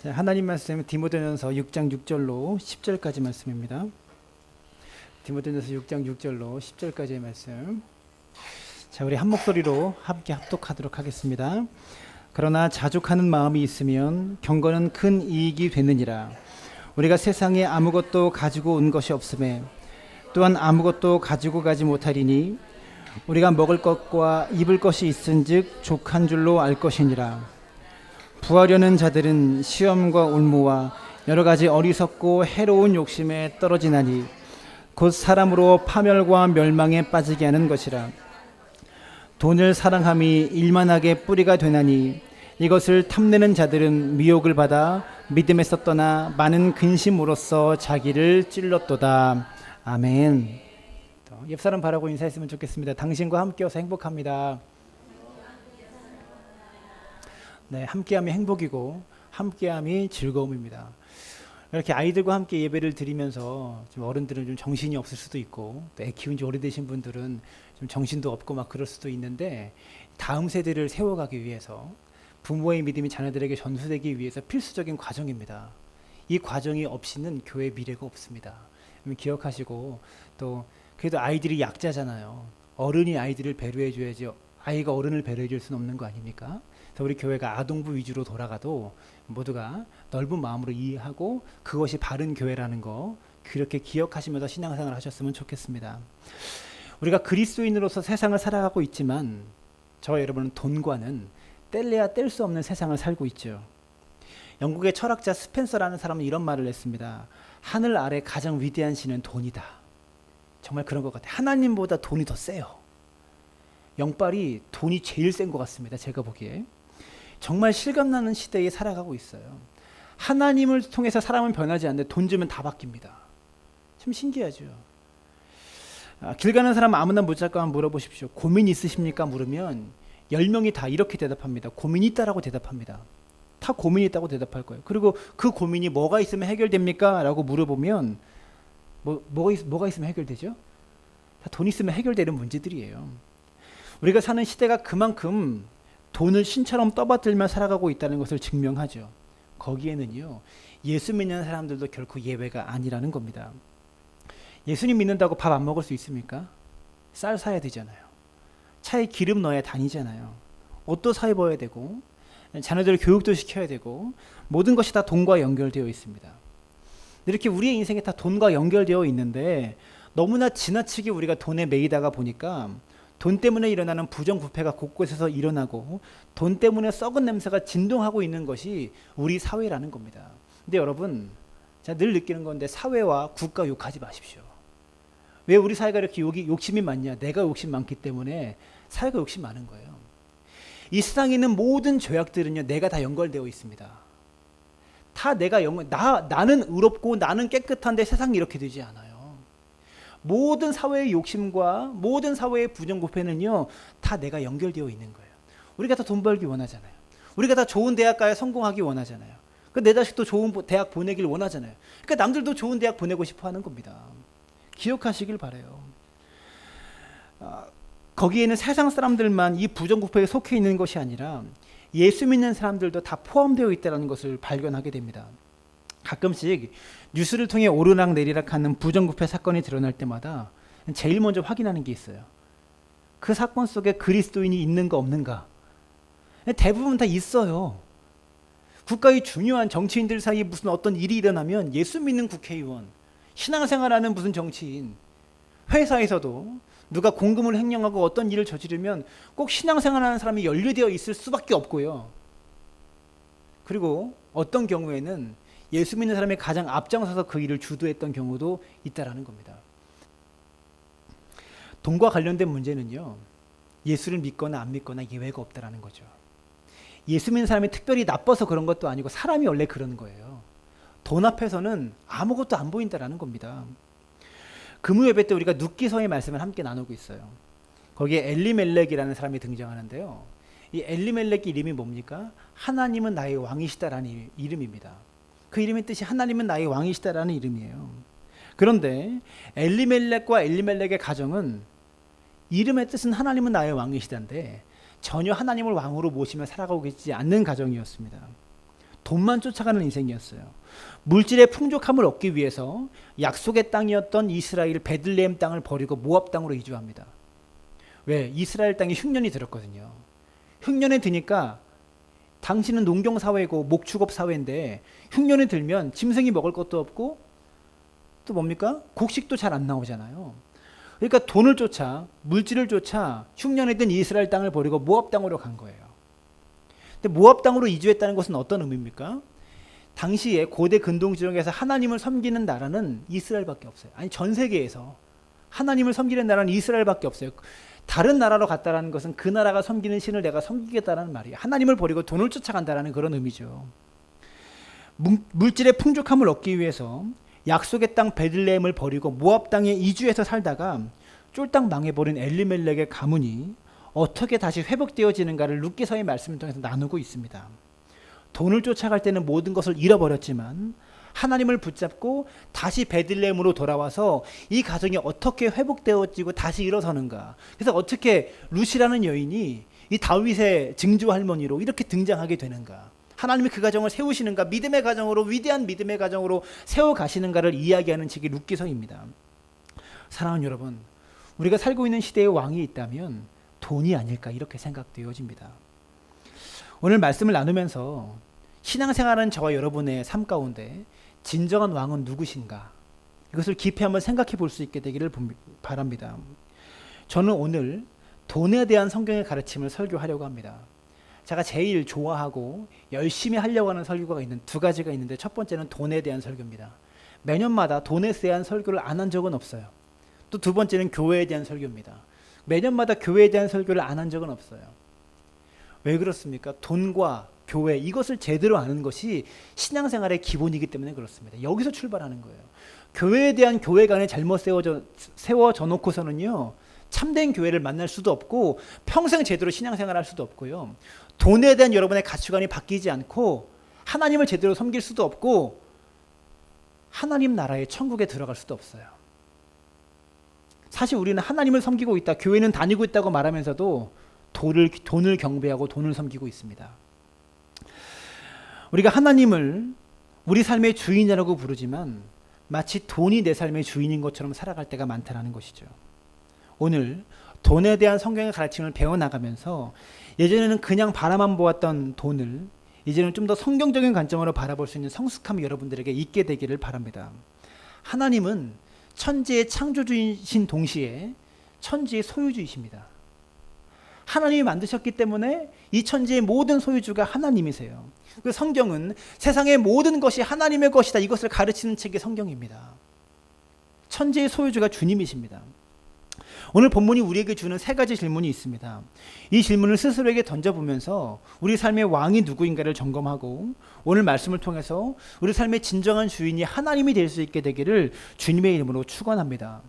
자, 하나님 말씀 디모데전서 6장 6절로 10절까지 말씀입니다. 디모데전서 6장 6절로 10절까지의 말씀. 자, 우리 한 목소리로 함께 합독하도록 하겠습니다. 그러나 자족하는 마음이 있으면 경건은 큰 이익이 되느니라. 우리가 세상에 아무것도 가지고 온 것이 없음에 또한 아무것도 가지고 가지 못하리니 우리가 먹을 것과 입을 것이 있은즉 족한 줄로 알 것이니라. 부하려는 자들은 시험과 올무와 여러 가지 어리석고 해로운 욕심에 떨어지나니 곧 사람으로 파멸과 멸망에 빠지게 하는 것이라. 돈을 사랑함이 일만하게 뿌리가 되나니 이것을 탐내는 자들은 미혹을 받아 믿음에서 떠나 많은 근심으로써 자기를 찔렀도다. 아멘. 옆 사람 바라고 인사했으면 좋겠습니다. 당신과 함께여서 행복합니다. 네, 함께함이 행복이고 함께함이 즐거움입니다. 이렇게 아이들과 함께 예배를 드리면서 좀 어른들은 좀 정신이 없을 수도 있고 또 애 키운 지 오래되신 분들은 좀 정신도 없고 막 그럴 수도 있는데, 다음 세대를 세워가기 위해서 부모의 믿음이 자녀들에게 전수되기 위해서 필수적인 과정입니다. 이 과정이 없이는 교회 미래가 없습니다. 기억하시고, 또 그래도 아이들이 약자잖아요. 어른이 아이들을 배려해 줘야지 아이가 어른을 배려해 줄 수는 없는 거 아닙니까? 그래서 우리 교회가 아동부 위주로 돌아가도 모두가 넓은 마음으로 이해하고 그것이 바른 교회라는 거 그렇게 기억하시면서 신앙생활을 하셨으면 좋겠습니다. 우리가 그리스도인으로서 세상을 살아가고 있지만 저와 여러분은 돈과는 뗄래야 뗄 수 없는 세상을 살고 있죠. 영국의 철학자 스펜서라는 사람은 이런 말을 했습니다. 하늘 아래 가장 위대한 신은 돈이다. 정말 그런 것 같아요. 하나님보다 돈이 더 세요. 영빨이 돈이 제일 센 것 같습니다. 제가 보기에. 정말 실감나는 시대에 살아가고 있어요. 하나님을 통해서 사람은 변하지 않는데 돈 주면 다 바뀝니다. 참 신기하죠. 길 가는 사람 아무나 무작정 물어보십시오. 고민 있으십니까? 물으면 10명이 다 이렇게 대답합니다. 고민이 있다라고 대답합니다. 다 고민이 있다고 대답할 거예요. 그리고 그 고민이 뭐가 있으면 해결됩니까? 라고 물어보면 뭐가 있으면 해결되죠? 다 돈 있으면 해결되는 문제들이에요. 우리가 사는 시대가 그만큼 돈을 신처럼 떠받들며 살아가고 있다는 것을 증명하죠. 거기에는요, 예수 믿는 사람들도 결코 예외가 아니라는 겁니다. 예수님 믿는다고 밥 안 먹을 수 있습니까? 쌀 사야 되잖아요. 차에 기름 넣어야 다니잖아요. 옷도 사 입어야 되고 자녀들 교육도 시켜야 되고 모든 것이 다 돈과 연결되어 있습니다. 이렇게 우리의 인생에 다 돈과 연결되어 있는데 너무나 지나치게 우리가 돈에 매이다가 보니까 돈 때문에 일어나는 부정부패가 곳곳에서 일어나고 돈 때문에 썩은 냄새가 진동하고 있는 것이 우리 사회라는 겁니다. 근데 여러분, 제가 늘 느끼는 건데 사회와 국가 욕하지 마십시오. 왜 우리 사회가 이렇게 욕심이 많냐? 내가 욕심 많기 때문에 사회가 욕심 많은 거예요. 이 세상에 있는 모든 죄악들은요, 내가 다 연결되어 있습니다. 다 내가 나는 의롭고 나는 깨끗한데 세상이 이렇게 되지 않아요. 모든 사회의 욕심과 모든 사회의 부정부패는요, 다 내가 연결되어 있는 거예요. 우리가 다 돈 벌기 원하잖아요. 우리가 다 좋은 대학 가야 성공하기 원하잖아요. 내 자식도 좋은 대학 보내길 원하잖아요. 그러니까 남들도 좋은 대학 보내고 싶어 하는 겁니다. 기억하시길 바라요. 거기에는 세상 사람들만 이 부정부패에 속해 있는 것이 아니라 예수 믿는 사람들도 다 포함되어 있다는 것을 발견하게 됩니다. 가끔씩 뉴스를 통해 오르락 내리락 하는 부정부패 사건이 드러날 때마다 제일 먼저 확인하는 게 있어요. 그 사건 속에 그리스도인이 있는가 없는가. 대부분 다 있어요. 국가의 중요한 정치인들 사이에 무슨 어떤 일이 일어나면 예수 믿는 국회의원, 신앙생활하는 무슨 정치인, 회사에서도 누가 공금을 횡령하고 어떤 일을 저지르면 꼭 신앙생활하는 사람이 연루되어 있을 수밖에 없고요. 그리고 어떤 경우에는 예수 믿는 사람이 가장 앞장서서 그 일을 주도했던 경우도 있다라는 겁니다. 돈과 관련된 문제는요, 예수를 믿거나 안 믿거나 예외가 없다라는 거죠. 예수 믿는 사람이 특별히 나빠서 그런 것도 아니고 사람이 원래 그런 거예요. 돈 앞에서는 아무것도 안 보인다라는 겁니다. 금요예배 때 우리가 눕기서의 말씀을 함께 나누고 있어요. 거기에 엘리멜렉이라는 사람이 등장하는데요. 이 엘리멜렉 이름이 뭡니까? 하나님은 나의 왕이시다라는 이름입니다. 그 이름의 뜻이 하나님은 나의 왕이시다라는 이름이에요. 그런데 엘리멜렉과 엘리멜렉의 가정은 이름의 뜻은 하나님은 나의 왕이시다인데 전혀 하나님을 왕으로 모시며 살아가고 있지 않는 가정이었습니다. 돈만 쫓아가는 인생이었어요. 물질의 풍족함을 얻기 위해서 약속의 땅이었던 이스라엘 베들레헴 땅을 버리고 모압 땅으로 이주합니다. 왜? 이스라엘 땅에 흉년이 들었거든요. 흉년이 드니까 당신은 농경사회고 목축업 사회인데 흉년이 들면 짐승이 먹을 것도 없고 또 뭡니까? 곡식도 잘 안 나오잖아요. 그러니까 돈을 쫓아 물질을 쫓아 흉년에 든 이스라엘 땅을 버리고 모압 땅으로 간 거예요. 근데 모압 땅으로 이주했다는 것은 어떤 의미입니까? 당시에 고대 근동 지역에서 하나님을 섬기는 나라는 이스라엘밖에 없어요. 아니 전 세계에서 하나님을 섬기는 나라는 이스라엘밖에 없어요. 다른 나라로 갔다라는 것은 그 나라가 섬기는 신을 내가 섬기겠다라는 말이에요. 하나님을 버리고 돈을 쫓아간다라는 그런 의미죠. 물질의 풍족함을 얻기 위해서 약속의 땅 베들레헴을 버리고 모압 땅에 이주해서 살다가 쫄딱 망해버린 엘리멜렉의 가문이 어떻게 다시 회복되어지는가를 룻기서의 말씀을 통해서 나누고 있습니다. 돈을 쫓아갈 때는 모든 것을 잃어버렸지만 하나님을 붙잡고 다시 베들레헴으로 돌아와서 이 가정이 어떻게 회복되어지고 다시 일어서는가. 그래서 어떻게 룻이라는 여인이 이 다윗의 증조 할머니로 이렇게 등장하게 되는가. 하나님이 그 가정을 세우시는가, 믿음의 가정으로, 위대한 믿음의 가정으로 세워가시는가를 이야기하는 책이 룻기서입니다. 사랑하는 여러분, 우리가 살고 있는 시대의 왕이 있다면 돈이 아닐까 이렇게 생각되어집니다. 오늘 말씀을 나누면서 신앙생활은 저와 여러분의 삶 가운데 진정한 왕은 누구신가, 이것을 깊이 한번 생각해 볼 수 있게 되기를 바랍니다. 저는 오늘 돈에 대한 성경의 가르침을 설교하려고 합니다. 제가 제일 좋아하고 열심히 하려고 하는 설교가 있는 두 가지가 있는데, 첫 번째는 돈에 대한 설교입니다. 매년마다 돈에 대한 설교를 안 한 적은 없어요. 또 두 번째는 교회에 대한 설교입니다. 매년마다 교회에 대한 설교를 안 한 적은 없어요. 왜 그렇습니까? 돈과 교회, 이것을 제대로 아는 것이 신앙생활의 기본이기 때문에 그렇습니다. 여기서 출발하는 거예요. 교회에 대한 교회관에 잘못 세워져 놓고서는요, 참된 교회를 만날 수도 없고 평생 제대로 신앙생활할 수도 없고요. 돈에 대한 여러분의 가치관이 바뀌지 않고 하나님을 제대로 섬길 수도 없고 하나님 나라의 천국에 들어갈 수도 없어요. 사실 우리는 하나님을 섬기고 있다, 교회는 다니고 있다고 말하면서도 돈을 경배하고 돈을 섬기고 있습니다. 우리가 하나님을 우리 삶의 주인이라고 부르지만 마치 돈이 내 삶의 주인인 것처럼 살아갈 때가 많다는 것이죠. 오늘 돈에 대한 성경의 가르침을 배워나가면서 예전에는 그냥 바라만 보았던 돈을 이제는 좀 더 성경적인 관점으로 바라볼 수 있는 성숙함이 여러분들에게 있게 되기를 바랍니다. 하나님은 천지의 창조주이신 동시에 천지의 소유주이십니다. 하나님이 만드셨기 때문에 이 천지의 모든 소유주가 하나님이세요. 그 성경은 세상의 모든 것이 하나님의 것이다, 이것을 가르치는 책이 성경입니다. 천지의 소유주가 주님이십니다. 오늘 본문이 우리에게 주는 세 가지 질문이 있습니다. 이 질문을 스스로에게 던져보면서 우리 삶의 왕이 누구인가를 점검하고 오늘 말씀을 통해서 우리 삶의 진정한 주인이 하나님이 될 수 있게 되기를 주님의 이름으로 축원합니다.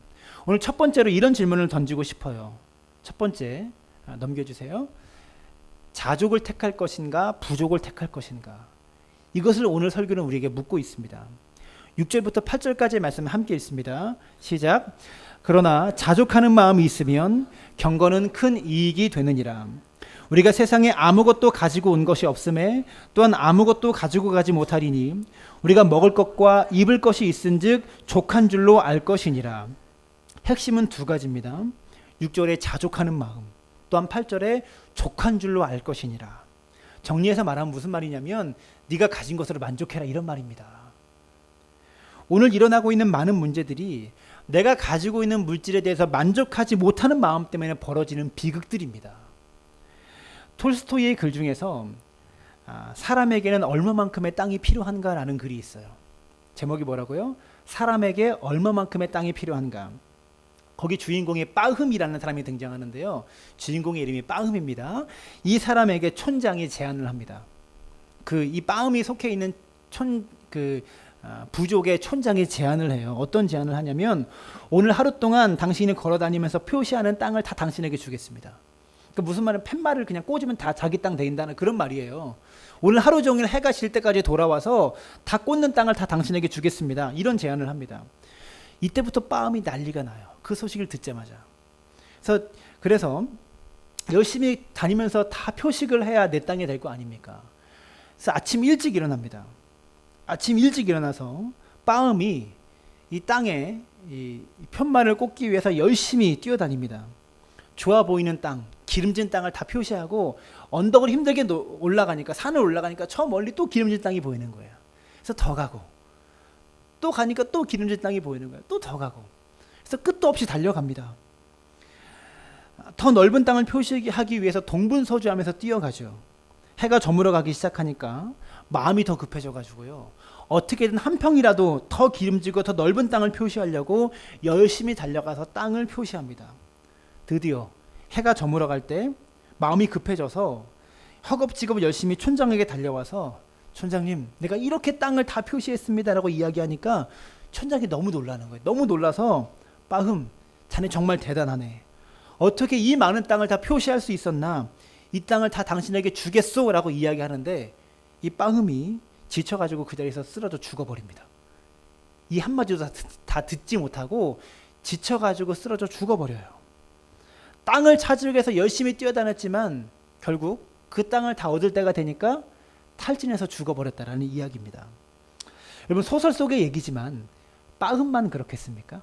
오늘 첫 번째로 이런 질문을 던지고 싶어요. 첫 번째, 넘겨주세요. 자족을 택할 것인가, 부족을 택할 것인가? 이것을 오늘 설교는 우리에게 묻고 있습니다. 6절부터 8절까지의 말씀 함께 읽습니다. 시작. 그러나 자족하는 마음이 있으면 경건은 큰 이익이 되느니라. 우리가 세상에 아무것도 가지고 온 것이 없음에 또한 아무것도 가지고 가지 못하리니 우리가 먹을 것과 입을 것이 있은즉 족한 줄로 알 것이니라. 핵심은 두 가지입니다. 6절에 자족하는 마음, 또한 8절에 족한 줄로 알 것이니라. 정리해서 말하면 무슨 말이냐면 네가 가진 것으로 만족해라, 이런 말입니다. 오늘 일어나고 있는 많은 문제들이 내가 가지고 있는 물질에 대해서 만족하지 못하는 마음 때문에 벌어지는 비극들입니다. 톨스토이의 글 중에서 사람에게는 얼마만큼의 땅이 필요한가라는 글이 있어요. 제목이 뭐라고요? 사람에게 얼마만큼의 땅이 필요한가. 거기 주인공이 빠흠이라는 사람이 등장하는데요. 주인공의 이름이 빠흠입니다. 이 사람에게 촌장이 제안을 합니다. 이 빠흠이 속해 있는 부족의 촌장이 제안을 해요. 어떤 제안을 하냐면 오늘 하루 동안 당신이 걸어다니면서 표시하는 땅을 다 당신에게 주겠습니다. 그러니까 무슨 말은 팻말을 그냥 꽂으면 다 자기 땅 된다는 그런 말이에요. 오늘 하루 종일 해가 질 때까지 돌아와서 다 꽂는 땅을 다 당신에게 주겠습니다. 이런 제안을 합니다. 이때부터 빠음이 난리가 나요. 그 소식을 듣자마자. 그래서 열심히 다니면서 다 표식을 해야 내 땅이 될 거 아닙니까? 그래서 아침 일찍 일어납니다. 아침 일찍 일어나서 빠음이 이 땅에 이 편만을 꽂기 위해서 열심히 뛰어다닙니다. 좋아 보이는 땅, 기름진 땅을 다 표시하고 언덕을 힘들게 올라가니까, 산을 올라가니까 저 멀리 또 기름진 땅이 보이는 거예요. 그래서 더 가고 또 가니까 또 기름진 땅이 보이는 거예요. 또 더 가고. 그래서 끝도 없이 달려갑니다. 더 넓은 땅을 표시하기 위해서 동분서주하면서 뛰어가죠. 해가 저물어 가기 시작하니까 마음이 더 급해져 가지고요. 어떻게든 한 평이라도 더 기름지고 더 넓은 땅을 표시하려고 열심히 달려가서 땅을 표시합니다. 드디어 해가 저물어 갈 때 마음이 급해져서 허겁지겁 열심히 촌장에게 달려와서, 촌장님, 내가 이렇게 땅을 다 표시했습니다라고 이야기하니까 촌장이 너무 놀라는 거예요. 너무 놀라서, 빠흠, 자네 정말 대단하네. 어떻게 이 많은 땅을 다 표시할 수 있었나? 이 땅을 다 당신에게 주겠소 라고 이야기하는데, 이 빠흠이 지쳐가지고 그 자리에서 쓰러져 죽어버립니다. 이 한마디도 다 듣지 못하고 지쳐가지고 쓰러져 죽어버려요. 땅을 찾으기 위해서 열심히 뛰어다녔지만 결국 그 땅을 다 얻을 때가 되니까 탈진해서 죽어버렸다라는 이야기입니다. 여러분, 소설 속의 얘기지만 빠흠만 그렇겠습니까?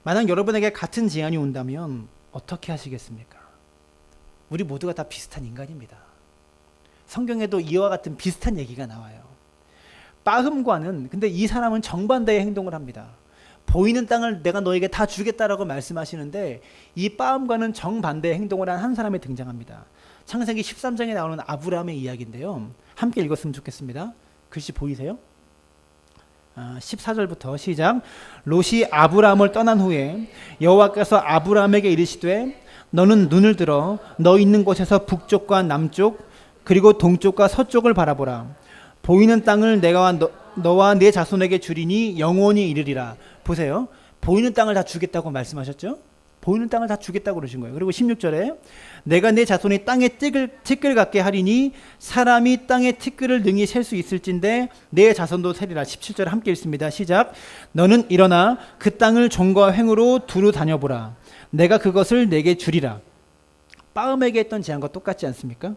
만약 여러분에게 같은 제안이 온다면 어떻게 하시겠습니까? 우리 모두가 다 비슷한 인간입니다. 성경에도 이와 같은 비슷한 얘기가 나와요. 빠흠과는, 근데 이 사람은 정반대의 행동을 합니다. 보이는 땅을 내가 너에게 다 주겠다라고 말씀하시는데, 이 빠음과는 정반대의 행동을 한 사람이 등장합니다. 창세기 13장에 나오는 아브라함의 이야기인데요. 함께 읽었으면 좋겠습니다. 글씨 보이세요? 14절부터 시작. 롯이 아브라함을 떠난 후에 여호와께서 아브라함에게 이르시되 너는 눈을 들어 너 있는 곳에서 북쪽과 남쪽 그리고 동쪽과 서쪽을 바라보라. 보이는 땅을 내가 너와 네 자손에게 주리니 영원히 이르리라. 보세요. 보이는 땅을 다 주겠다고 말씀하셨죠? 보이는 땅을 다 주겠다고 그러신 거예요. 그리고 16절에 내가 내 자손이 땅에 티끌 같게 하리니 사람이 땅에 티끌을 능히 셀 수 있을진데 내 자손도 세리라. 17절에 함께 읽습니다. 시작. 너는 일어나 그 땅을 종과 횡으로 두루 다녀보라. 내가 그것을 내게 주리라. 빠음에게 했던 제안과 똑같지 않습니까?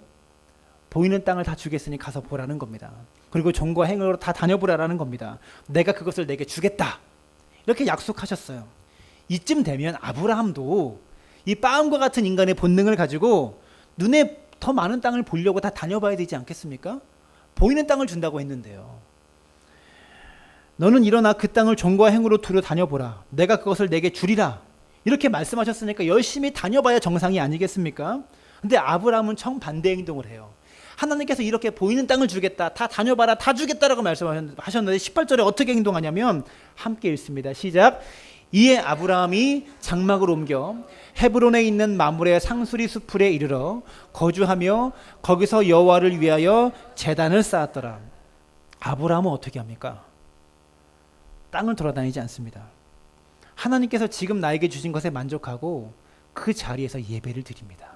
보이는 땅을 다 주겠으니 가서 보라는 겁니다. 그리고 종과 행으로 다 다녀보라라는 겁니다. 내가 그것을 내게 주겠다. 이렇게 약속하셨어요. 이쯤 되면 아브라함도 이 빠음과 같은 인간의 본능을 가지고 눈에 더 많은 땅을 보려고 다 다녀봐야 되지 않겠습니까? 보이는 땅을 준다고 했는데요. 너는 일어나 그 땅을 종과 행으로 두루 다녀보라. 내가 그것을 내게 주리라. 이렇게 말씀하셨으니까 열심히 다녀봐야 정상이 아니겠습니까? 근데 아브라함은 정반대 행동을 해요. 하나님께서 이렇게 보이는 땅을 주겠다, 다 다녀봐라, 다 주겠다라고 말씀하셨는데 18절에 어떻게 행동하냐면 함께 읽습니다. 시작. 이에 아브라함이 장막을 옮겨 헤브론에 있는 마므레 상수리 수풀에 이르러 거주하며 거기서 여호와를 위하여 제단을 쌓았더라. 아브라함은 어떻게 합니까? 땅을 돌아다니지 않습니다. 하나님께서 지금 나에게 주신 것에 만족하고 그 자리에서 예배를 드립니다.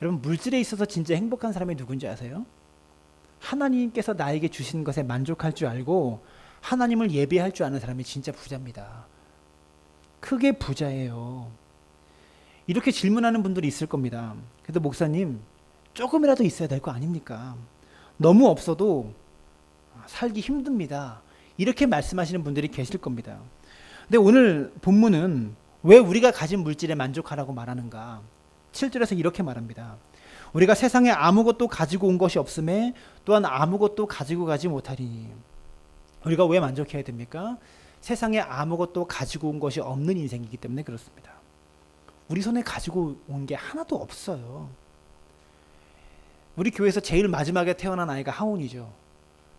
여러분, 물질에 있어서 진짜 행복한 사람이 누군지 아세요? 하나님께서 나에게 주신 것에 만족할 줄 알고 하나님을 예배할 줄 아는 사람이 진짜 부자입니다. 크게 부자예요. 이렇게 질문하는 분들이 있을 겁니다. 그래도 목사님, 조금이라도 있어야 될 거 아닙니까? 너무 없어도 살기 힘듭니다. 이렇게 말씀하시는 분들이 계실 겁니다. 근데 오늘 본문은 왜 우리가 가진 물질에 만족하라고 말하는가? 7절에서 이렇게 말합니다. 우리가 세상에 아무것도 가지고 온 것이 없음에 또한 아무것도 가지고 가지 못하리니. 우리가 왜 만족해야 됩니까? 세상에 아무것도 가지고 온 것이 없는 인생이기 때문에 그렇습니다. 우리 손에 가지고 온 게 하나도 없어요. 우리 교회에서 제일 마지막에 태어난 아이가 하온이죠.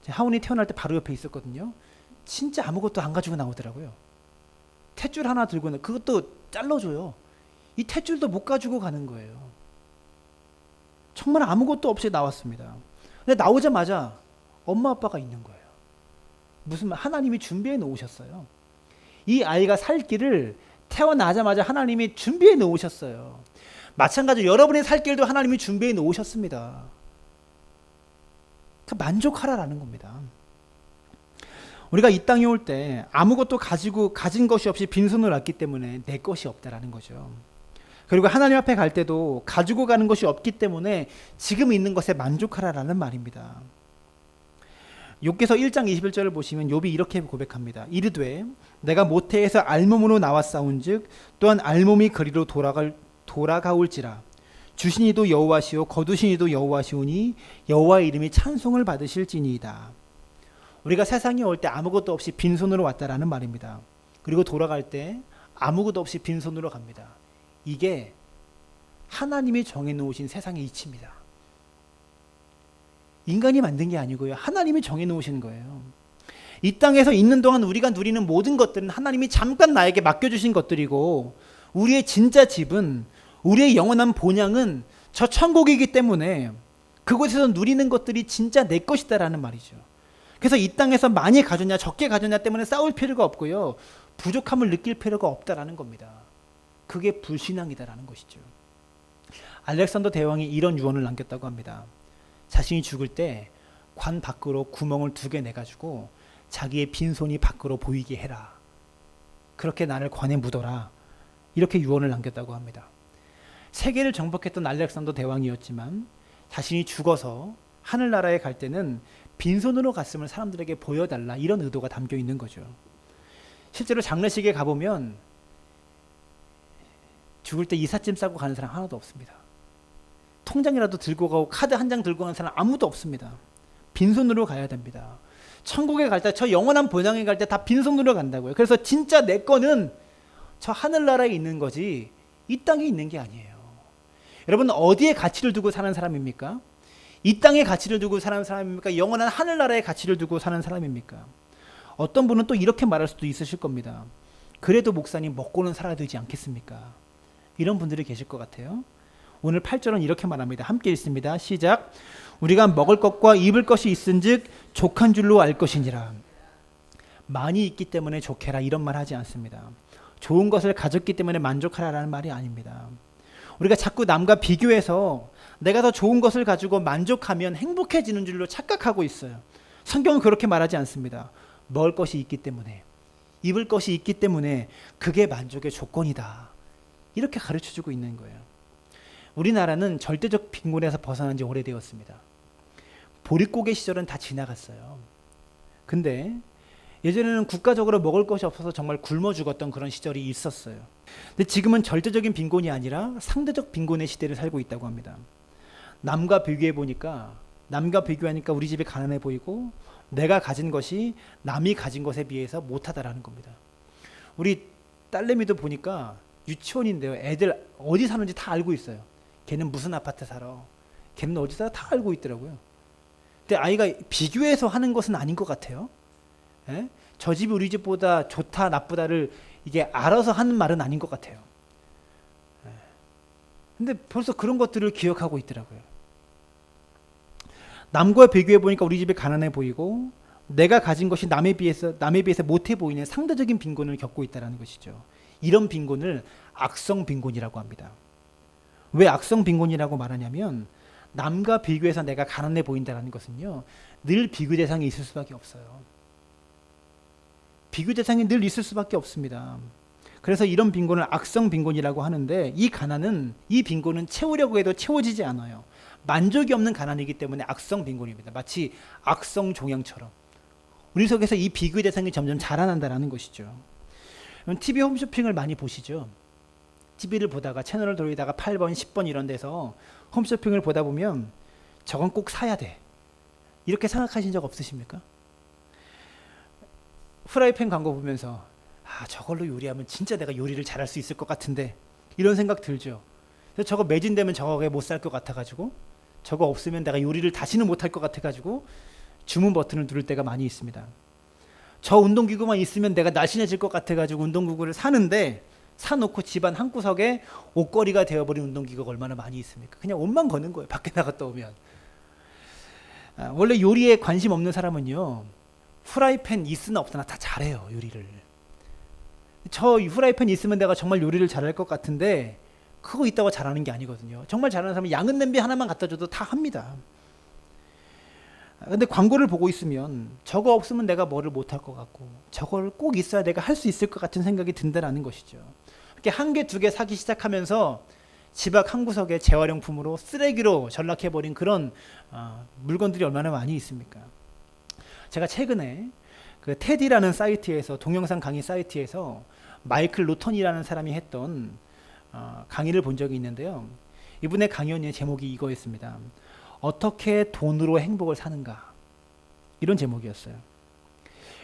하온이 태어날 때 바로 옆에 있었거든요. 진짜 아무것도 안 가지고 나오더라고요. 탯줄 하나 들고는 그것도 잘라줘요. 이 탯줄도 못 가지고 가는 거예요. 정말 아무것도 없이 나왔습니다. 근데 나오자마자 엄마 아빠가 있는 거예요. 무슨 하나님이 준비해 놓으셨어요. 이 아이가 살 길을 태어나자마자 하나님이 준비해 놓으셨어요. 마찬가지로 여러분의 살 길도 하나님이 준비해 놓으셨습니다. 그 만족하라라는 겁니다. 우리가 이 땅에 올 때 아무것도 가진 것이 없이 빈손으로 왔기 때문에 내 것이 없다라는 거죠. 그리고 하나님 앞에 갈 때도 가지고 가는 것이 없기 때문에 지금 있는 것에 만족하라라는 말입니다. 욥기서 1장 21절을 보시면 욥이 이렇게 고백합니다. 이르되 내가 모태에서 알몸으로 나왔사온즉 또한 알몸이 그리로 돌아가올지라 주신 이도 여호와시오 거두신 이도 여호와시오니 여호와의 이름이 찬송을 받으실지니이다. 우리가 세상에 올 때 아무것도 없이 빈손으로 왔다라는 말입니다. 그리고 돌아갈 때 아무것도 없이 빈손으로 갑니다. 이게 하나님이 정해놓으신 세상의 이치입니다. 인간이 만든 게 아니고요. 하나님이 정해놓으신 거예요. 이 땅에서 있는 동안 우리가 누리는 모든 것들은 하나님이 잠깐 나에게 맡겨주신 것들이고 우리의 진짜 집은 우리의 영원한 본향은 저 천국이기 때문에 그곳에서 누리는 것들이 진짜 내 것이다라는 말이죠. 그래서 이 땅에서 많이 가졌냐 적게 가졌냐 때문에 싸울 필요가 없고요. 부족함을 느낄 필요가 없다라는 겁니다. 그게 불신앙이다라는 것이죠. 알렉산더 대왕이 이런 유언을 남겼다고 합니다. 자신이 죽을 때 관 밖으로 구멍을 2개 내가지고 자기의 빈손이 밖으로 보이게 해라. 그렇게 나를 관에 묻어라. 이렇게 유언을 남겼다고 합니다. 세계를 정복했던 알렉산더 대왕이었지만 자신이 죽어서 하늘나라에 갈 때는 빈손으로 갔음을 사람들에게 보여달라. 이런 의도가 담겨 있는 거죠. 실제로 장례식에 가보면 죽을 때 이삿짐 싸고 가는 사람 하나도 없습니다. 통장이라도 들고 가고 카드 한 장 들고 가는 사람 아무도 없습니다. 빈손으로 가야 됩니다. 천국에 갈 때 저 영원한 본향에 갈 때 다 빈손으로 간다고요. 그래서 진짜 내 거는 저 하늘나라에 있는 거지 이 땅에 있는 게 아니에요. 여러분 어디에 가치를 두고 사는 사람입니까? 이 땅에 가치를 두고 사는 사람입니까? 영원한 하늘나라에 가치를 두고 사는 사람입니까? 어떤 분은 또 이렇게 말할 수도 있으실 겁니다. 그래도 목사님 먹고는 살아야 되지 않겠습니까? 이런 분들이 계실 것 같아요. 오늘 8절은 이렇게 말합니다. 함께 읽습니다. 시작. 우리가 먹을 것과 입을 것이 있은즉 족한 줄로 알 것이니라. 많이 있기 때문에 족해라 이런 말 하지 않습니다. 좋은 것을 가졌기 때문에 만족하라라는 말이 아닙니다. 우리가 자꾸 남과 비교해서 내가 더 좋은 것을 가지고 만족하면 행복해지는 줄로 착각하고 있어요. 성경은 그렇게 말하지 않습니다. 먹을 것이 있기 때문에, 입을 것이 있기 때문에 그게 만족의 조건이다. 이렇게 가르쳐주고 있는 거예요. 우리나라는 절대적 빈곤에서 벗어난 지 오래되었습니다. 보릿고개 시절은 다 지나갔어요. 근데 예전에는 국가적으로 먹을 것이 없어서 정말 굶어 죽었던 그런 시절이 있었어요. 근데 지금은 절대적인 빈곤이 아니라 상대적 빈곤의 시대를 살고 있다고 합니다. 남과 비교하니까 우리 집이 가난해 보이고 내가 가진 것이 남이 가진 것에 비해서 못하다라는 겁니다. 우리 딸내미도 보니까 유치원인데요. 애들 어디 사는지 다 알고 있어요. 걔는 무슨 아파트 살아. 걔는 어디 살아 다 알고 있더라고요. 근데 아이가 비교해서 하는 것은 아닌 것 같아요. 예? 저 집이 우리 집보다 좋다 나쁘다를 이게 알아서 하는 말은 아닌 것 같아요. 예. 근데 벌써 그런 것들을 기억하고 있더라고요. 남과 비교해 보니까 우리 집이 가난해 보이고 내가 가진 것이 남에 비해서 못해 보이는 상대적인 빈곤을 겪고 있다는 것이죠. 이런 빈곤을 악성 빈곤이라고 합니다. 왜 악성 빈곤이라고 말하냐면 남과 비교해서 내가 가난해 보인다는 것은요. 늘 비교 대상이 있을 수밖에 없어요. 비교 대상이 늘 있을 수밖에 없습니다. 그래서 이런 빈곤을 악성 빈곤이라고 하는데 이 빈곤은 채우려고 해도 채워지지 않아요. 만족이 없는 가난이기 때문에 악성 빈곤입니다. 마치 악성 종양처럼 우리 속에서 이 비교 대상이 점점 자라난다는 것이죠. TV 홈쇼핑을 많이 보시죠. TV를 보다가 채널을 돌리다가 8번, 10번 이런 데서 홈쇼핑을 보다 보면 저건 꼭 사야 돼. 이렇게 생각하신 적 없으십니까? 프라이팬 광고 보면서 저걸로 요리하면 진짜 내가 요리를 잘할 수 있을 것 같은데 이런 생각 들죠. 그래서 저거 매진되면 저거에 못 살 것 같아가지고 저거 없으면 내가 요리를 다시는 못할 것 같아가지고 주문 버튼을 누를 때가 많이 있습니다. 저 운동기구만 있으면 내가 날씬해질 것 같아가지고 운동기구를 사는데 사놓고 집안 한구석에 옷걸이가 되어버린 운동기구가 얼마나 많이 있습니까? 그냥 옷만 거는 거예요. 밖에 나갔다 오면. 원래 요리에 관심 없는 사람은요. 프라이팬 있으나 없으나 다 잘해요. 요리를. 저 프라이팬 있으면 내가 정말 요리를 잘할 것 같은데 그거 있다고 잘하는 게 아니거든요. 정말 잘하는 사람은 양은 냄비 하나만 갖다 줘도 다 합니다. 근데 광고를 보고 있으면 저거 없으면 내가 뭐를 못할 것 같고 저걸 꼭 있어야 내가 할 수 있을 것 같은 생각이 든다는 것이죠. 이렇게 한 개, 두 개 사기 시작하면서 집 앞 한 구석에 재활용품으로 쓰레기로 전락해버린 그런 물건들이 얼마나 많이 있습니까? 제가 최근에 그 테디라는 사이트에서, 동영상 강의 사이트에서 마이클 로턴이라는 사람이 했던 강의를 본 적이 있는데요. 이분의 강연의 제목이 이거였습니다. 어떻게 돈으로 행복을 사는가, 이런 제목이었어요.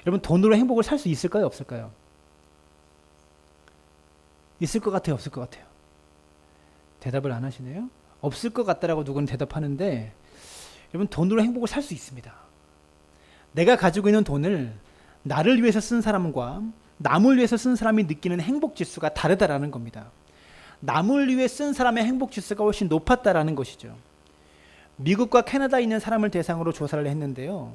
여러분, 돈으로 행복을 살 수 있을까요, 없을까요? 있을 것 같아요, 없을 것 같아요? 대답을 안 하시네요. 없을 것 같다라고 누구는 대답하는데, 여러분, 돈으로 행복을 살 수 있습니다. 내가 가지고 있는 돈을 나를 위해서 쓴 사람과 남을 위해서 쓴 사람이 느끼는 행복 지수가 다르다라는 겁니다. 남을 위해 쓴 사람의 행복 지수가 훨씬 높았다라는 것이죠. 미국과 캐나다에 있는 사람을 대상으로 조사를 했는데요.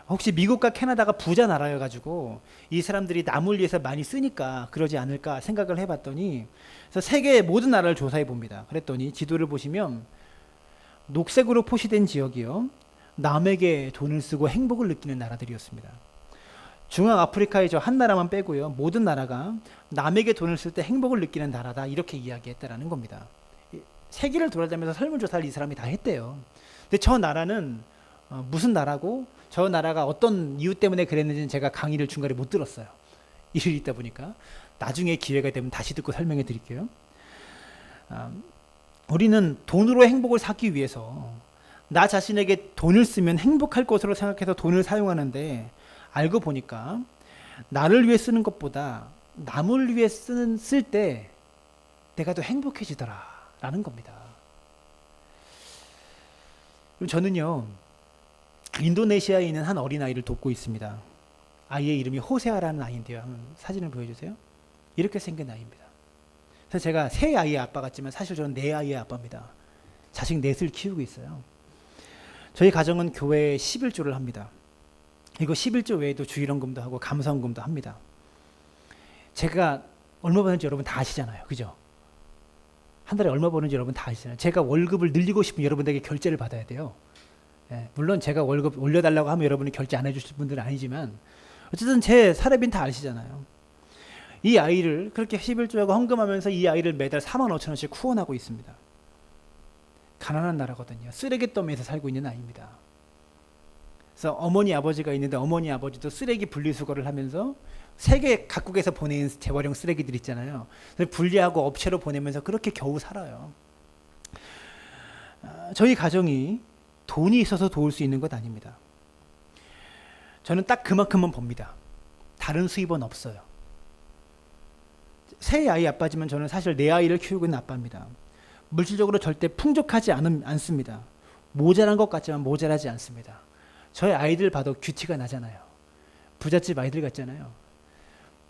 혹시 미국과 캐나다가 부자 나라여가지고 이 사람들이 남을 위해서 많이 쓰니까 그러지 않을까 생각을 해봤더니, 그래서 세계의 모든 나라를 조사해 봅니다. 그랬더니 지도를 보시면 녹색으로 표시된 지역이요, 남에게 돈을 쓰고 행복을 느끼는 나라들이었습니다. 중앙아프리카의 저 한 나라만 빼고요, 모든 나라가 남에게 돈을 쓸 때 행복을 느끼는 나라다, 이렇게 이야기했다라는 겁니다. 세계를 돌아다니면서 설문조사를 이 사람이 다 했대요. 근데 저 나라는 무슨 나라고 저 나라가 어떤 이유 때문에 그랬는지는 제가 강의를 중간에 못 들었어요. 일이 있다 보니까. 나중에 기회가 되면 다시 듣고 설명해 드릴게요. 우리는 돈으로 행복을 사기 위해서 나 자신에게 돈을 쓰면 행복할 것으로 생각해서 돈을 사용하는데, 알고 보니까 나를 위해 쓰는 것보다 남을 위해 쓸 때 내가 더 행복해지더라 라는 겁니다. 저는요, 인도네시아에 있는 한 어린아이를 돕고 있습니다. 아이의 이름이 호세아라는 아이인데요. 한번 사진을 보여주세요. 이렇게 생긴 아이입니다. 그래서 제가 세 아이의 아빠 같지만 사실 저는 네 아이의 아빠입니다. 자식 넷을 키우고 있어요. 저희 가정은 교회에 11조를 합니다. 이거 11조 외에도 주일원금도 하고 감사원금도 합니다. 제가 얼마 버는지 여러분 다 아시잖아요. 그죠? 한 달에 얼마 버는지 여러분 다 아시잖아요. 제가 월급을 늘리고 싶으면 여러분들에게 결제를 받아야 돼요. 물론 제가 월급 올려달라고 하면 여러분이 결제 안 해주실 분들은 아니지만, 어쨌든 제 사례비는 다 아시잖아요. 이 아이를 그렇게 11조하고 헌금하면서 이 아이를 매달 45,000원씩 후원하고 있습니다. 가난한 나라거든요. 쓰레기 더미에서 살고 있는 아이입니다. 그래서 어머니 아버지가 있는데 어머니 아버지도 쓰레기 분리수거를 하면서 세계 각국에서 보내는 재활용 쓰레기들 있잖아요. 분리하고 업체로 보내면서 그렇게 겨우 살아요. 저희 가정이 돈이 있어서 도울 수 있는 것 아닙니다. 저는 딱 그만큼만 법니다. 다른 수입은 없어요. 세 아이 아빠지만 저는 사실 네 아이를 키우고 있는 아빠입니다. 물질적으로 절대 풍족하지 않습니다. 모자란 것 같지만 모자라지 않습니다. 저희 아이들 봐도 귀티가 나잖아요. 부잣집 아이들 같잖아요.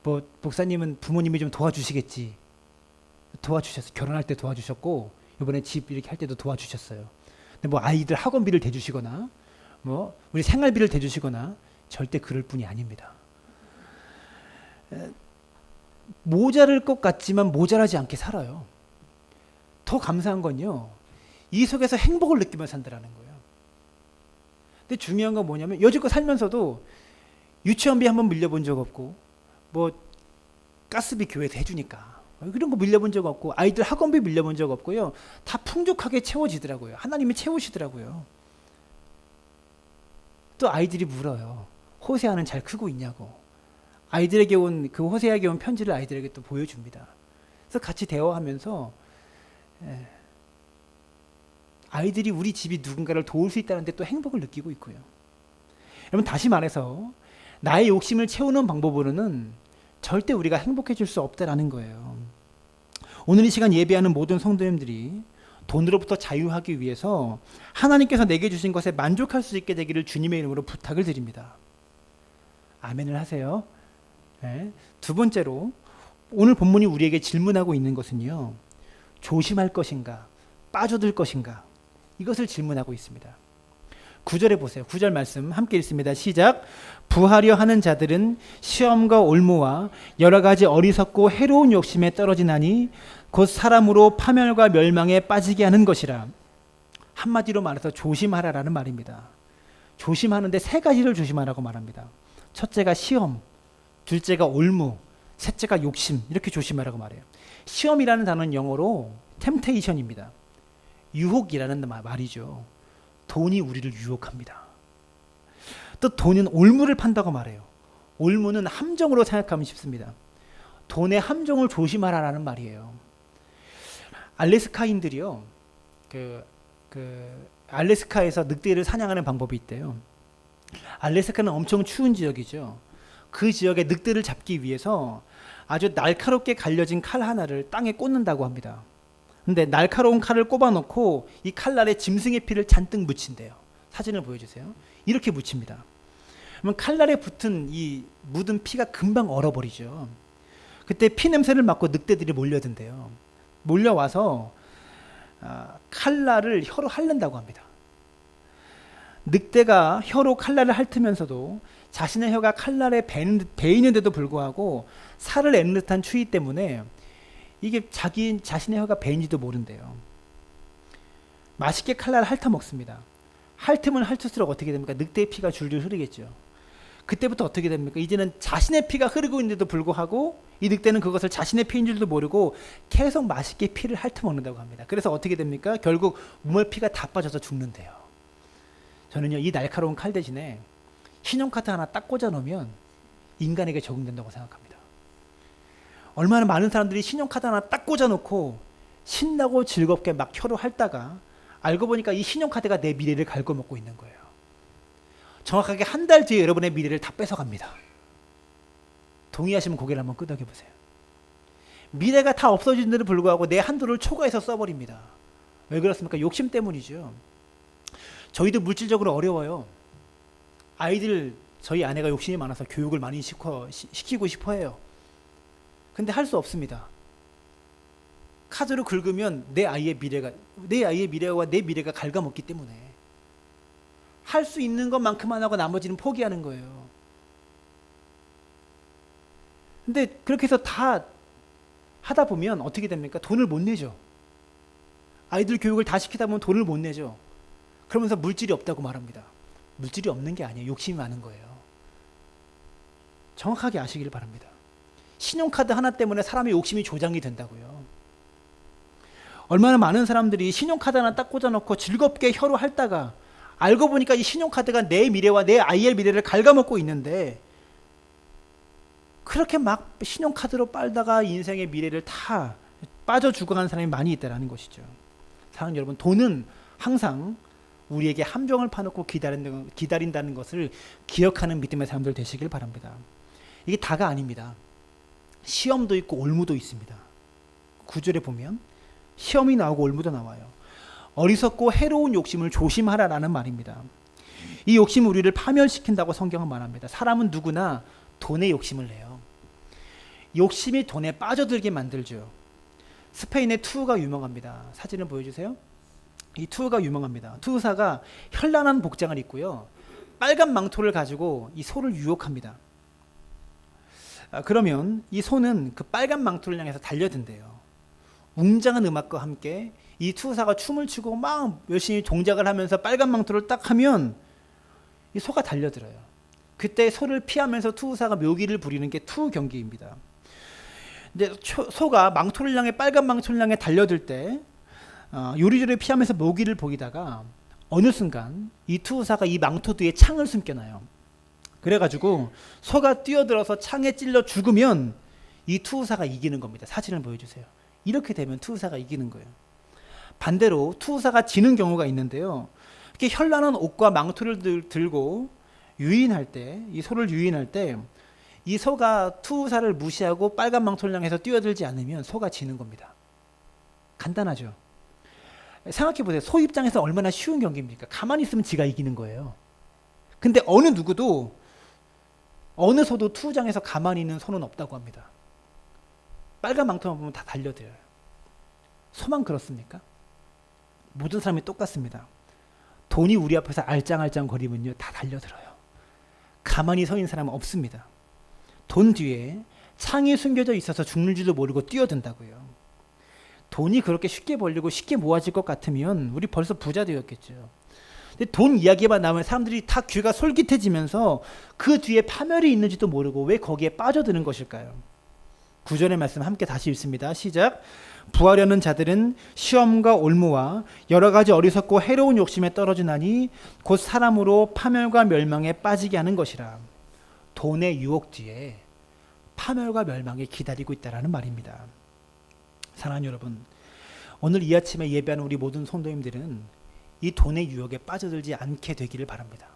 뭐 목사님은 부모님이 좀 도와주시겠지. 도와주셨어요. 결혼할 때 도와주셨고 이번에 집 이렇게 할 때도 도와주셨어요. 근데 뭐 아이들 학원비를 대주시거나 뭐 우리 생활비를 대주시거나 절대 그럴 뿐이 아닙니다. 모자랄 것 같지만 모자라지 않게 살아요. 더 감사한 건요, 이 속에서 행복을 느끼며 산다라는 거예요. 근데 중요한 건 뭐냐면, 여지껏 살면서도 유치원비 한번 밀려본 적 없고, 뭐 가스비 교회에서 해주니까 그런 거 밀려본 적 없고, 아이들 학원비 밀려본 적 없고요. 다 풍족하게 채워지더라고요. 하나님이 채우시더라고요. 또 아이들이 물어요. 호세아는 잘 크고 있냐고. 아이들에게 온 그 호세아에게 온 편지를 아이들에게 또 보여줍니다. 그래서 같이 대화하면서 아이들이 우리 집이 누군가를 도울 수 있다는 데 또 행복을 느끼고 있고요. 여러분, 다시 말해서 나의 욕심을 채우는 방법으로는 절대 우리가 행복해질 수 없다라는 거예요. 오늘 이 시간 예배하는 모든 성도님들이 돈으로부터 자유하기 위해서 하나님께서 내게 주신 것에 만족할 수 있게 되기를 주님의 이름으로 부탁을 드립니다. 아멘을 하세요. 네. 두 번째로, 오늘 본문이 우리에게 질문하고 있는 것은요, 조심할 것인가 빠져들 것인가, 이것을 질문하고 있습니다. 9절에 보세요. 9절 말씀 함께 읽습니다. 시작. 부하려 하는 자들은 시험과 올무와 여러 가지 어리석고 해로운 욕심에 떨어지나니 곧 사람으로 파멸과 멸망에 빠지게 하는 것이라. 한마디로 말해서 조심하라라는 말입니다. 조심하는데 세 가지를 조심하라고 말합니다. 첫째가 시험, 둘째가 올무, 셋째가 욕심, 이렇게 조심하라고 말해요. 시험이라는 단어는 영어로 temptation입니다. 유혹이라는 말이죠. 돈이 우리를 유혹합니다. 또 돈은 올무를 판다고 말해요. 올무는 함정으로 생각하면 쉽습니다. 돈의 함정을 조심하라라는 말이에요. 알래스카인들이요, 알래스카에서 늑대를 사냥하는 방법이 있대요. 알래스카는 엄청 추운 지역이죠. 그 지역의 늑대를 잡기 위해서 아주 날카롭게 갈려진 칼 하나를 땅에 꽂는다고 합니다. 근데 날카로운 칼을 꼽아놓고 이 칼날에 짐승의 피를 잔뜩 묻힌대요. 사진을 보여주세요. 이렇게 묻힙니다. 그러면 칼날에 붙은 이 묻은 피가 금방 얼어버리죠. 그때 피 냄새를 맡고 늑대들이 몰려든대요. 몰려와서 칼날을 혀로 핥는다고 합니다. 늑대가 혀로 칼날을 핥으면서도 자신의 혀가 칼날에 베이는데도 불구하고 살을 내는 듯한 추위 때문에 이게 자신의 혀가 베인지도 모른대요. 맛있게 칼날을 핥아 먹습니다. 핥으면 핥을수록 어떻게 됩니까? 늑대의 피가 줄줄 흐르겠죠. 그때부터 어떻게 됩니까? 이제는 자신의 피가 흐르고 있는데도 불구하고 이 늑대는 그것을 자신의 피인 줄도 모르고 계속 맛있게 피를 핥아 먹는다고 합니다. 그래서 어떻게 됩니까? 결국 몸의 피가 다 빠져서 죽는데요. 저는요, 이 날카로운 칼 대신에 신용카드 하나 딱 꽂아 놓으면 인간에게 적용된다고 생각합니다. 얼마나 많은 사람들이 신용카드 하나 딱 꽂아 놓고 신나고 즐겁게 막 혀로 핥다가 알고 보니까 이 신용카드가 내 미래를 갉아먹고 있는 거예요. 정확하게 한 달 뒤에 여러분의 미래를 다 뺏어갑니다. 동의하시면 고개를 한번 끄덕여 보세요. 미래가 다 없어지는데도 불구하고 내 한도를 초과해서 써버립니다. 왜 그렇습니까? 욕심 때문이죠. 저희도 물질적으로 어려워요. 저희 아내가 욕심이 많아서 교육을 많이 시키고 싶어 해요. 근데 할 수 없습니다. 카드로 긁으면 내 아이의 미래와 내 미래가 갉아먹기 때문에 할 수 있는 것만큼만 하고 나머지는 포기하는 거예요. 근데 그렇게 해서 다 하다 보면 어떻게 됩니까? 돈을 못 내죠. 아이들 교육을 다 시키다 보면 돈을 못 내죠. 그러면서 물질이 없다고 말합니다. 물질이 없는 게 아니에요. 욕심이 많은 거예요. 정확하게 아시길 바랍니다. 신용카드 하나 때문에 사람의 욕심이 조장이 된다고요. 얼마나 많은 사람들이 신용카드 하나 딱 꽂아놓고 즐겁게 혀로 핥다가 알고 보니까 이 신용카드가 내 미래와 내 아이의 미래를 갉아먹고 있는데 그렇게 막 신용카드로 빨다가 인생의 미래를 다 빠져 죽어가는 사람이 많이 있다는 것이죠. 사랑하는 여러분, 돈은 항상 우리에게 함정을 파놓고 기다린다는 것을 기억하는 믿음의 사람들 되시길 바랍니다. 이게 다가 아닙니다. 시험도 있고 올무도 있습니다. 9절에 보면 시험이 나오고 올무도 나와요. 어리석고 해로운 욕심을 조심하라라는 말입니다. 이 욕심은 우리를 파멸시킨다고 성경은 말합니다. 사람은 누구나 돈에 욕심을 내요. 욕심이 돈에 빠져들게 만들죠. 스페인의 투우가 유명합니다. 사진을 보여주세요. 이 투우가 유명합니다. 투우사가 현란한 복장을 입고요, 빨간 망토를 가지고 이 소를 유혹합니다. 그러면 이 소는 그 빨간 망토를 향해서 달려든대요. 웅장한 음악과 함께 이 투우사가 춤을 추고 막 열심히 동작을 하면서 빨간 망토를 딱 하면 이 소가 달려들어요. 그때 소를 피하면서 투우사가 묘기를 부리는 게 투우 경기입니다. 근데 소가 망토를 향해 빨간 망토를 향해 달려들 때 요리조리 피하면서 묘기를 보이다가 어느 순간 이 투우사가 이 망토 뒤에 창을 숨겨놔요. 그래가지고 소가 뛰어들어서 창에 찔러 죽으면 이 투우사가 이기는 겁니다. 사진을 보여주세요. 이렇게 되면 투우사가 이기는 거예요. 반대로 투우사가 지는 경우가 있는데요, 이렇게 현란한 옷과 망토를 들고 유인할 때, 이 소를 유인할 때 이 소가 투우사를 무시하고 빨간 망토를 향해서 뛰어들지 않으면 소가 지는 겁니다. 간단하죠. 생각해 보세요. 소 입장에서 얼마나 쉬운 경기입니까? 가만히 있으면 지가 이기는 거예요. 근데 어느 누구도, 어느 소도 투우장에서 가만히 있는 소는 없다고 합니다. 빨간 망토만 보면 다 달려들어요. 소만 그렇습니까? 모든 사람이 똑같습니다. 돈이 우리 앞에서 알짱알짱 거리면요, 다 달려들어요. 가만히 서 있는 사람은 없습니다. 돈 뒤에 창이 숨겨져 있어서 죽는 줄도 모르고 뛰어든다고요. 돈이 그렇게 쉽게 벌리고 쉽게 모아질 것 같으면 우리 벌써 부자 되었겠죠. 근데 돈 이야기만 나오면 사람들이 다 귀가 솔깃해지면서 그 뒤에 파멸이 있는지도 모르고 왜 거기에 빠져드는 것일까요? 9절의 말씀 함께 다시 읽습니다. 시작. 부하려는 자들은 시험과 올무와 여러 가지 어리석고 해로운 욕심에 떨어지나니 곧 사람으로 파멸과 멸망에 빠지게 하는 것이라. 돈의 유혹 뒤에 파멸과 멸망이 기다리고 있다라는 말입니다. 사랑하는 여러분, 오늘 이 아침에 예배하는 우리 모든 성도님들은 이 돈의 유혹에 빠져들지 않게 되기를 바랍니다.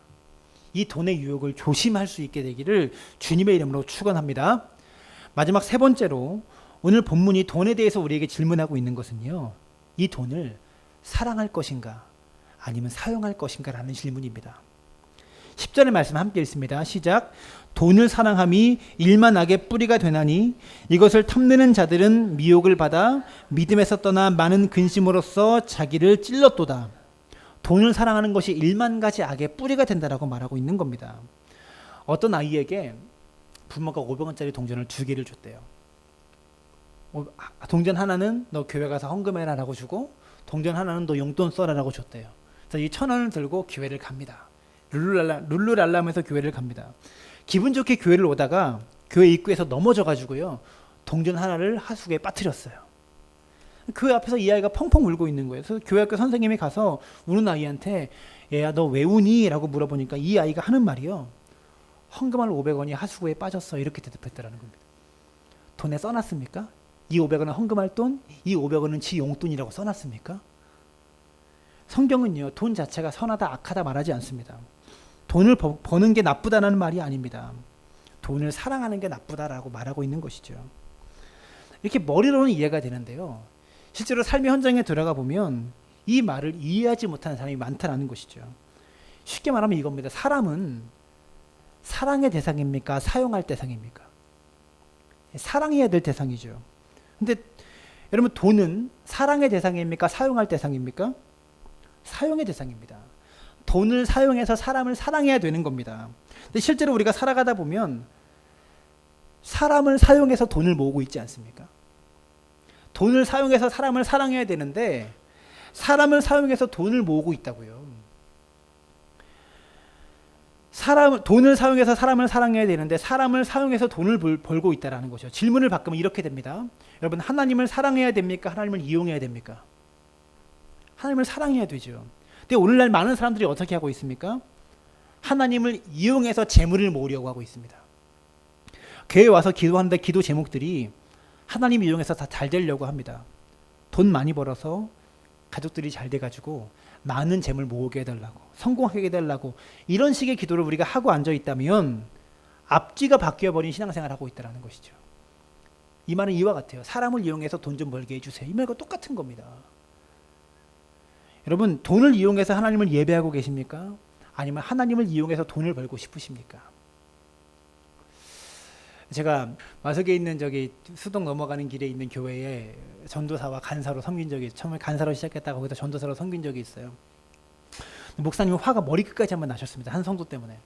이 돈의 유혹을 조심할 수 있게 되기를 주님의 이름으로 축원합니다. 마지막 세 번째로 오늘 본문이 돈에 대해서 우리에게 질문하고 있는 것은요, 이 돈을 사랑할 것인가 아니면 사용할 것인가 라는 질문입니다. 10절의 말씀 함께 읽습니다. 시작. 돈을 사랑함이 일만 악의 뿌리가 되나니 이것을 탐내는 자들은 미혹을 받아 믿음에서 떠나 많은 근심으로써 자기를 찔렀도다. 돈을 사랑하는 것이 일만 가지 악의 뿌리가 된다라고 말하고 있는 겁니다. 어떤 아이에게 부모가 500원짜리 동전을 2개를 줬대요. 동전 하나는 너 교회 가서 헌금해라 라고 주고 동전 하나는 너 용돈 써라 라고 줬대요. 그래서 이 1,000원을 들고 교회를 갑니다. 룰루랄라 하면서 교회를 갑니다. 기분 좋게 교회를 오다가 교회 입구에서 넘어져 가지고요, 동전 하나를 하수구에 빠뜨렸어요. 교회 앞에서 이 아이가 펑펑 울고 있는 거예요. 그래서 교회 학교 선생님이 가서 우는 아이한테 얘야 너 왜 우니? 라고 물어보니까 이 아이가 하는 말이요, 헌금할 500원이 하수구에 빠졌어, 이렇게 대답했다라는 겁니다. 돈에 써놨습니까? 이 500원은 헌금할 돈, 이 500원은 지 용돈이라고 써놨습니까? 성경은요, 돈 자체가 선하다 악하다 말하지 않습니다. 돈을 버는 게 나쁘다는 말이 아닙니다. 돈을 사랑하는 게 나쁘다라고 말하고 있는 것이죠. 이렇게 머리로는 이해가 되는데요, 실제로 삶의 현장에 들어가 보면 이 말을 이해하지 못하는 사람이 많다는 것이죠. 쉽게 말하면 이겁니다. 사람은 사랑의 대상입니까? 사용할 대상입니까? 사랑해야 될 대상이죠. 근데 여러분, 돈은 사랑의 대상입니까? 사용할 대상입니까? 사용의 대상입니다. 돈을 사용해서 사람을 사랑해야 되는 겁니다. 근데 실제로 우리가 살아가다 보면 사람을 사용해서 돈을 모으고 있지 않습니까? 돈을 사용해서 사람을 사랑해야 되는데 사람을 사용해서 돈을 모으고 있다고요. 돈을 사용해서 사람을 사랑해야 되는데 사람을 사용해서 돈을 벌고 있다는 것이죠. 질문을 바꾸면 이렇게 됩니다. 여러분, 하나님을 사랑해야 됩니까? 하나님을 이용해야 됩니까? 하나님을 사랑해야 되죠. 근데 오늘날 많은 사람들이 어떻게 하고 있습니까? 하나님을 이용해서 재물을 모으려고 하고 있습니다. 교회에 와서 기도하는데 기도 제목들이 하나님 이용해서 다 잘 되려고 합니다. 돈 많이 벌어서 가족들이 잘 돼가지고 많은 재물 모으게 해달라고, 성공하게 해달라고, 이런 식의 기도를 우리가 하고 앉아 있다면 앞뒤가 바뀌어버린 신앙생활을 하고 있다는 것이죠. 이 말은 이와 같아요. 사람을 이용해서 돈 좀 벌게 해주세요. 이 말과 똑같은 겁니다. 여러분, 돈을 이용해서 하나님을 예배하고 계십니까? 아니면 하나님을 이용해서 돈을 벌고 싶으십니까? 제가 마석에 있는 수동 넘어가는 길에 있는 교회에 전도사와 간사로 섬긴 적이, 처음에 간사로 시작했다가 거기서 전도사로 섬긴 적이 있어요. 목사님은 화가 머리끝까지 한번 나셨습니다. 한 성도 때문에.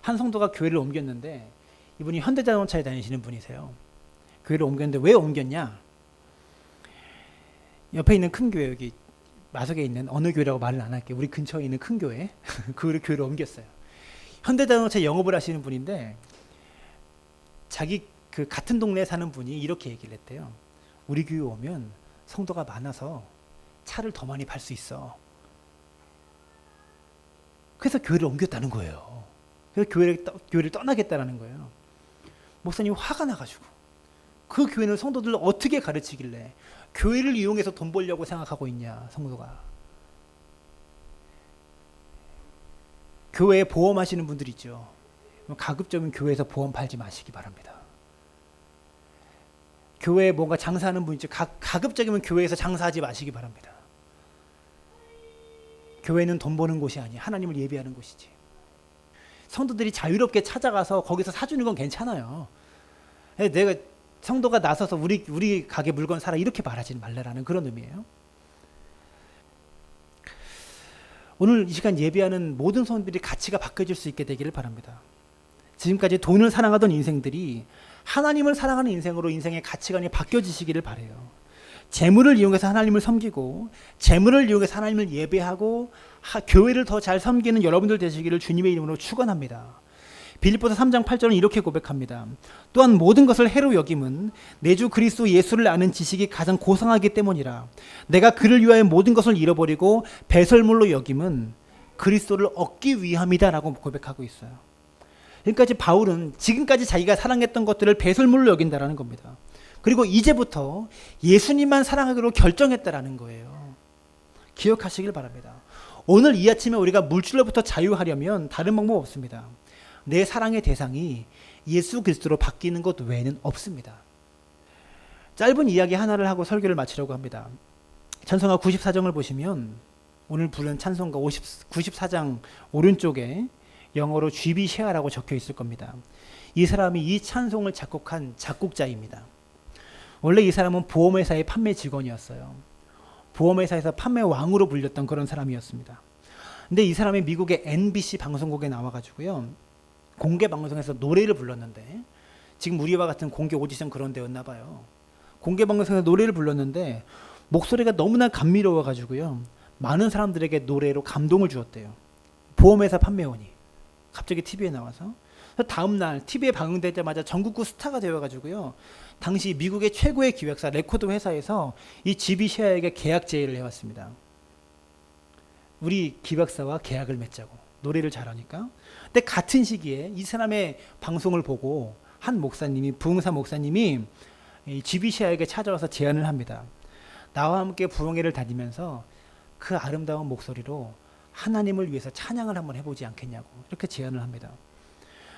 한 성도가 교회를 옮겼는데 이분이 현대자동차에 다니시는 분이세요. 교회를 옮겼는데 왜 옮겼냐? 옆에 있는 큰 교회, 여기 마석에 있는 어느 교회라고 말을 안 할게요. 우리 근처에 있는 큰 교회, 그 교회를 옮겼어요. 현대자동차 영업을 하시는 분인데 자기 그 같은 동네에 사는 분이 이렇게 얘기를 했대요. 우리 교회 오면 성도가 많아서 차를 더 많이 팔 수 있어. 그래서 교회를 옮겼다는 거예요. 그래서 교회를 떠나겠다라는 거예요. 목사님이 화가 나가지고 그 교회는 성도들을 어떻게 가르치길래 교회를 이용해서 돈 벌려고 생각하고 있냐, 성도가. 교회에 보험하시는 분들 있죠. 가급적이면 교회에서 보험 팔지 마시기 바랍니다. 교회에 뭔가 장사하는 분 있죠. 가급적이면 교회에서 장사하지 마시기 바랍니다. 교회는 돈 버는 곳이 아니에요. 하나님을 예배하는 곳이지. 성도들이 자유롭게 찾아가서 거기서 사주는 건 괜찮아요. 내가 성도가 나서서 우리 가게 물건 사라 이렇게 말하지 말라라는 그런 의미예요. 오늘 이 시간 예배하는 모든 성도들이 가치가 바뀌어질 수 있게 되기를 바랍니다. 지금까지 돈을 사랑하던 인생들이 하나님을 사랑하는 인생으로 인생의 가치관이 바뀌어지시기를 바라요. 재물을 이용해서 하나님을 섬기고 재물을 이용해서 하나님을 예배하고 교회를 더 잘 섬기는 여러분들 되시기를 주님의 이름으로 축원합니다. 빌립보서 3장 8절은 이렇게 고백합니다. 또한 모든 것을 해로 여김은 내 주 그리스도 예수를 아는 지식이 가장 고상하기 때문이라. 내가 그를 위하여 모든 것을 잃어버리고 배설물로 여김은 그리스도를 얻기 위함이다 라고 고백하고 있어요. 그러니까 바울은 지금까지 자기가 사랑했던 것들을 배설물로 여긴다라는 겁니다. 그리고 이제부터 예수님만 사랑하기로 결정했다라는 거예요. 기억하시길 바랍니다. 오늘 이 아침에 우리가 물질로부터 자유하려면 다른 방법 없습니다. 내 사랑의 대상이 예수 그리스도로 바뀌는 것 외에는 없습니다. 짧은 이야기 하나를 하고 설교를 마치려고 합니다. 찬송가 94장을 보시면 오늘 부른 찬송가 94장 오른쪽에 영어로 GB 쉐아라고 적혀 있을 겁니다. 이 사람이 이 찬송을 작곡한 작곡자입니다. 원래 이 사람은 보험회사의 판매 직원이었어요. 보험회사에서 판매 왕으로 불렸던 그런 사람이었습니다. 근데 이 사람이 미국의 NBC 방송국에 나와가지고요, 공개 방송에서 노래를 불렀는데, 지금 우리와 같은 공개 오디션 그런 데였나 봐요. 공개 방송에서 노래를 불렀는데 목소리가 너무나 감미로워가지고요, 많은 사람들에게 노래로 감동을 주었대요. 보험회사 판매원이 갑자기 TV에 나와서, 다음날 TV에 방영되자마자 전국구 스타가 되어가지고요, 당시 미국의 최고의 기획사 레코드 회사에서 이 GB 쉐아에게 계약 제의를 해왔습니다. 우리 기획사와 계약을 맺자고, 노래를 잘하니까. 근데 같은 시기에 이 사람의 방송을 보고 한 목사님이, 부흥사 목사님이 GB 쉐아에게 찾아와서 제안을 합니다. 나와 함께 부흥회를 다니면서 그 아름다운 목소리로 하나님을 위해서 찬양을 한번 해보지 않겠냐고 이렇게 제안을 합니다.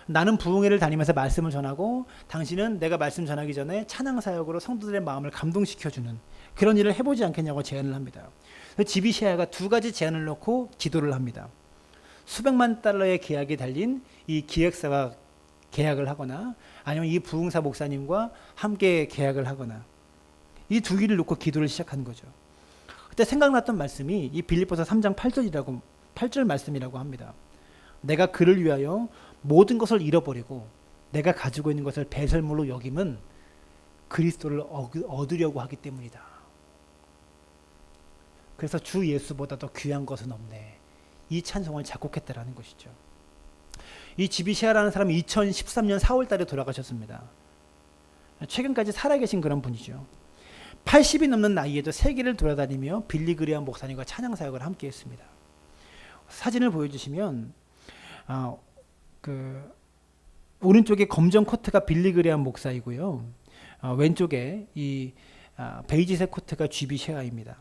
나는 부흥회를 다니면서 말씀을 전하고 당신은 내가 말씀 전하기 전에 찬양 사역으로 성도들의 마음을 감동시켜주는 그런 일을 해보지 않겠냐고 제안을 합니다. GB 쉐아가 두 가지 제안을 놓고 기도를 합니다. 수백만 달러의 계약이 달린 이 기획사와 계약을 하거나 아니면 이 부흥사 목사님과 함께 계약을 하거나, 이 두 길을 놓고 기도를 시작한 거죠. 그때 생각났던 말씀이 이 빌립보서 3장 8절 말씀이라고 합니다. 내가 그를 위하여 모든 것을 잃어버리고 내가 가지고 있는 것을 배설물로 여김은 그리스도를 얻으려고 하기 때문이다. 그래서 주 예수보다 더 귀한 것은 없네. 이 찬송을 작곡했다라는 것이죠. 이 GB 쉐아라는 사람이 2013년 4월 달에 돌아가셨습니다. 최근까지 살아계신 그런 분이죠. 80이 넘는 나이에도 세계를 돌아다니며 빌리 그레엄 목사님과 찬양 사역을 함께 했습니다. 사진을 보여주시면 오른쪽에 검정 코트가 빌리 그레엄 목사이고요, 왼쪽에 이 베이지색 코트가 GB 쉐아입니다.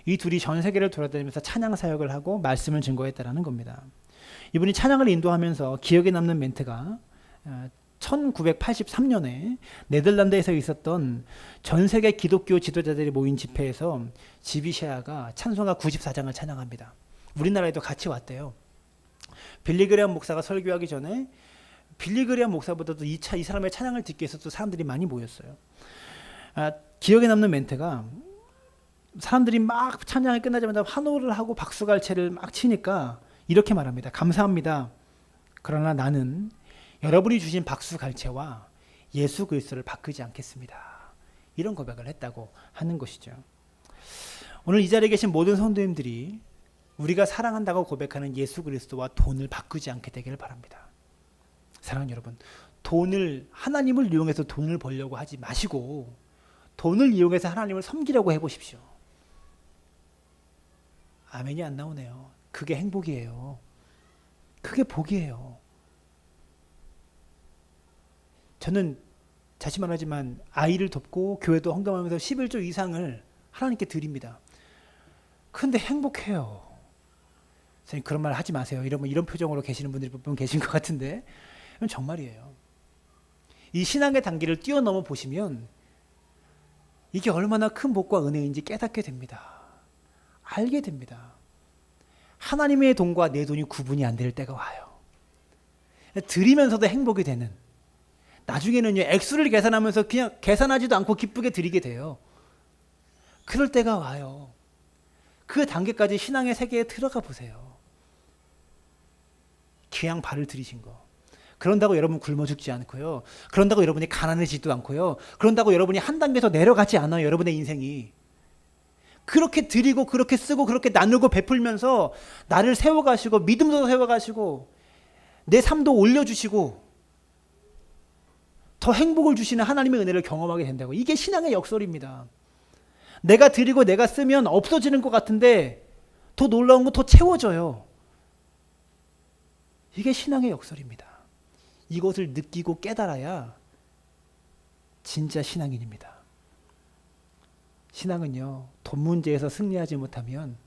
이 둘이 전 세계를 돌아다니면서 찬양 사역을 하고 말씀을 증거했다라는 겁니다. 이분이 찬양을 인도하면서 기억에 남는 멘트가 1983년에 네덜란드에서 있었던 전 세계 기독교 지도자들이 모인 집회에서 GB 쉐아가 찬송가 94장을 찬양합니다. 우리나라에도 같이 왔대요. 빌리 그레엄 목사가 설교하기 전에 빌리 그레엄 목사보다도 이 사람의 찬양을 듣기 위해서 또 사람들이 많이 모였어요. 기억에 남는 멘트가, 사람들이 막 찬양이 끝나자마자 환호를 하고 박수갈채를 막 치니까 이렇게 말합니다. 감사합니다. 그러나 나는 여러분이 주신 박수갈채와 예수 그리스도를 바꾸지 않겠습니다. 이런 고백을 했다고 하는 것이죠. 오늘 이 자리에 계신 모든 성도님들이 우리가 사랑한다고 고백하는 예수 그리스도와 돈을 바꾸지 않게 되기를 바랍니다. 사랑하는 여러분, 하나님을 이용해서 돈을 벌려고 하지 마시고 돈을 이용해서 하나님을 섬기려고 해보십시오. 아멘이 안 나오네요. 그게 행복이에요. 그게 복이에요. 저는 자신만하지만 아이를 돕고 교회도 헌금하면서 11조 이상을 하나님께 드립니다. 그런데 행복해요. 선생님 그런 말 하지 마세요. 이런 표정으로 계시는 분들이 몇 계신 것 같은데, 이건 정말이에요. 이 신앙의 단계를 뛰어넘어 보시면 이게 얼마나 큰 복과 은혜인지 깨닫게 됩니다. 알게 됩니다. 하나님의 돈과 내 돈이 구분이 안 될 때가 와요. 드리면서도 행복이 되는, 나중에는요 액수를 계산하면서 그냥 계산하지도 않고 기쁘게 드리게 돼요. 그럴 때가 와요. 그 단계까지 신앙의 세계에 들어가 보세요. 그냥 발을 들이신 거. 그런다고 여러분 굶어 죽지 않고요. 그런다고 여러분이 가난해지지도 않고요. 그런다고 여러분이 한 단계 더 내려가지 않아요. 여러분의 인생이. 그렇게 드리고 그렇게 쓰고 그렇게 나누고 베풀면서 나를 세워가시고 믿음도 세워가시고 내 삶도 올려주시고 더 행복을 주시는 하나님의 은혜를 경험하게 된다고. 이게 신앙의 역설입니다. 내가 드리고 내가 쓰면 없어지는 것 같은데 더 놀라운 건 더 채워져요. 이게 신앙의 역설입니다. 이것을 느끼고 깨달아야 진짜 신앙인입니다. 신앙은요, 돈 문제에서 승리하지 못하면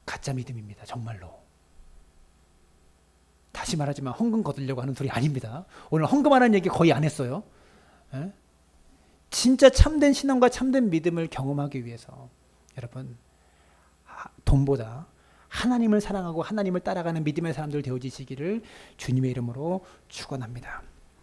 가짜 믿음입니다. 정말로. 다시 말하지만 헌금 거두려고 하는 소리 아닙니다. 오늘 헌금하는 얘기 거의 안 했어요. 에? 진짜 참된 신앙과 참된 믿음을 경험하기 위해서 여러분, 돈보다 하나님을 사랑하고 하나님을 따라가는 믿음의 사람들 되어지시기를 주님의 이름으로 축원합니다.